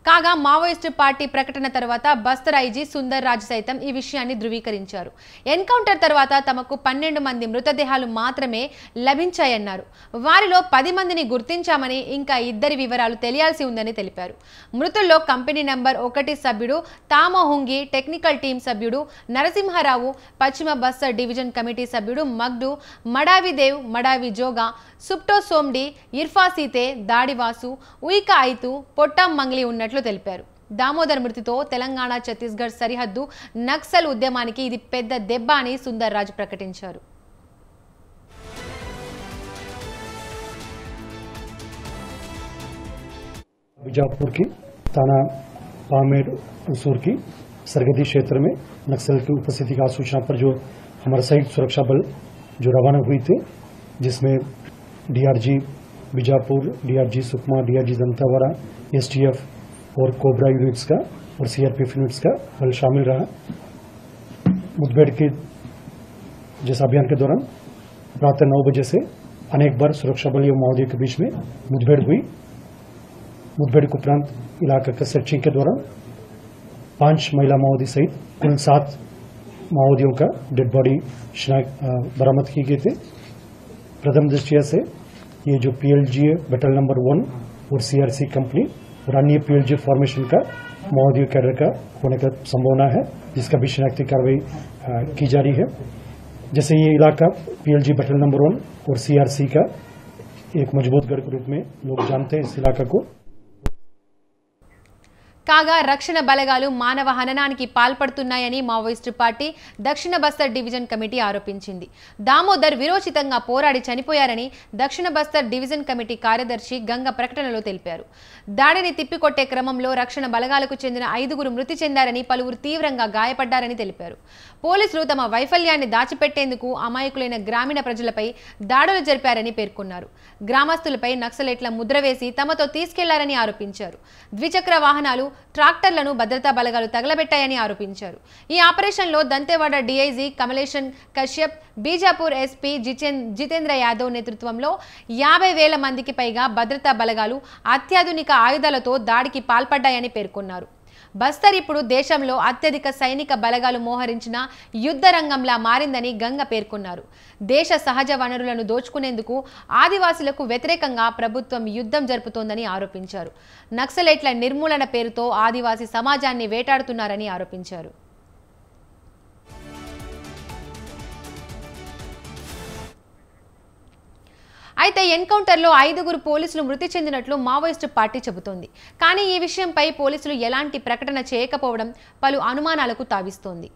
కాగా Maoist party ప్రకటన తర్వాత బస్తర్ ఐజీ సుందర్ రాజ్ సైతం ఈ విషయాన్ని ధృవీకరించారు. ఎన్కౌంటర్ తర్వాత తమకు 12 మంది మృతదేహాలు మాత్రమే లభించాయన్నారు. వారిలో 10 మందిని గుర్తించామని, ఇంకా 2 వివరాలు తెలియాల్సి ఉందని తెలిపారు. మృతుల్లో కంపెనీ నంబర్ 1 సభ్యుడు తామోహుంగి, టెక్నికల్ టీం సభ్యుడు నరసింహారావు, పశ్చిమ బస్తర్ డివిజన్ కమిటీ సభ్యుడు మగ్డు, మడావి దేవ్, మడావి జోగా, సుప్టో సోమ్డి, ఇర్ఫాసీతే, దాడివాసు, ఉయికా ఐతు, పొట్టం మంగ్లీ ఉన్నట్లు తెలిపారు. దామోదర్ మృతితో తెలంగాణ ఛత్తీస్గఢ్ సరిహద్దు నక్సల్ ఉద్యమానికి ఇది పెద్ద దెబ్బ అని సుందర్ రాజ్ ప్రకటించారు. बीजापुर की थाना पामेर उसूर की सरहदी क्षेत्र में नक्सल की उपस्थिति की सूचना पर जो हमारा संयुक्त सुरक्षा बल जो रवाना हुई थे, जिसमें DRG Bijapur, DRG Sukma, DRG Dantewada, STF और कोबरा यूनिट्स का और सीआरपीएफ यूनिट्स का बल शामिल रहा। मुठभेड़ के जिस अभियान के दौरान प्रातः 9 बजे से अनेक बार सुरक्षा बल एवं माओवादियों के बीच में मुठभेड़ हुई। मुठभेड़ के उपरांत इलाका का सर्चिंग के दौरान 5 महिला माओवादी सहित कुल 7 माओवादियों का डेड बॉडी बरामद की गई थे। प्रथम दृष्टिया से ये जो पीएलजी बटालियन नंबर 1 और सीआरसी कंपनी और अन्य पीएलजी फॉर्मेशन का माओवादी कैडर का होने का संभावना है, जिसका भी शिनाख्ती कार्रवाई की जा रही है। जैसे ये इलाका पीएलजी बटालियन नंबर 1 और सीआरसी का एक मजबूत गढ़ के रूप में लोग जानते हैं इस इलाका को। కాగా రక్షణ బలగాలు మానవ హననానికి పాల్పడుతున్నాయని మావోయిస్టు పార్టీ దక్షిణ బస్తర్ డివిజన్ కమిటీ ఆరోపించింది. దామోదర్ విరోచితంగా పోరాడి చనిపోయారని దక్షిణ బస్తర్ డివిజన్ కమిటీ కార్యదర్శి గంగ ప్రకటనలో తెలిపారు. దాడిని తిప్పికొట్టే క్రమంలో రక్షణ బలగాలకు చెందిన 5గురు మృతి చెందారని, పలువురు తీవ్రంగా గాయపడ్డారని తెలిపారు. పోలీసులు తమ వైఫల్యాన్ని దాచిపెట్టేందుకు అమాయకులైన గ్రామీణ ప్రజలపై దాడులు జరిపారని పేర్కొన్నారు. గ్రామస్తులపై నక్సలైట్ల ముద్ర వేసి తమతో తీసుకెళ్లారని ఆరోపించారు. ద్విచక్ర వాహనాలు, ట్రాక్టర్లను భద్రతా బలగాలు తగలబెట్టాయని ఆరోపించారు. ఈ ఆపరేషన్లో దంతేవాడ డీఐజీ కమలేషన్ కశ్యప్, బీజాపూర్ ఎస్పీ జితేంద్ర యాదవ్ నేతృత్వంలో 50,000 మందికి పైగా భద్రతా బలగాలు అత్యాధునిక ఆయుధాలతో దాడికి పాల్పడ్డాయని పేర్కొన్నారు. బస్తర్ ఇప్పుడు దేశంలో అత్యధిక సైనిక బలగాలు మోహరించిన యుద్ధ రంగంలా మారిందని గంగ పేర్కొన్నారు. దేశ సహజ వనరులను దోచుకునేందుకు ఆదివాసులకు వ్యతిరేకంగా ప్రభుత్వం యుద్ధం జరుపుతోందని ఆరోపించారు. నక్సలైట్ల నిర్మూలన పేరుతో ఆదివాసీ సమాజాన్ని వేటాడుతున్నారని ఆరోపించారు. అయితే ఎన్కౌంటర్లో 5గురు పోలీసులు మృతి చెందినట్లు మావోయిస్టు పార్టీ చెబుతోంది. కానీ ఈ విషయంపై పోలీసులు ఎలాంటి ప్రకటన చేయకపోవడం పలు అనుమానాలకు తావిస్తోంది.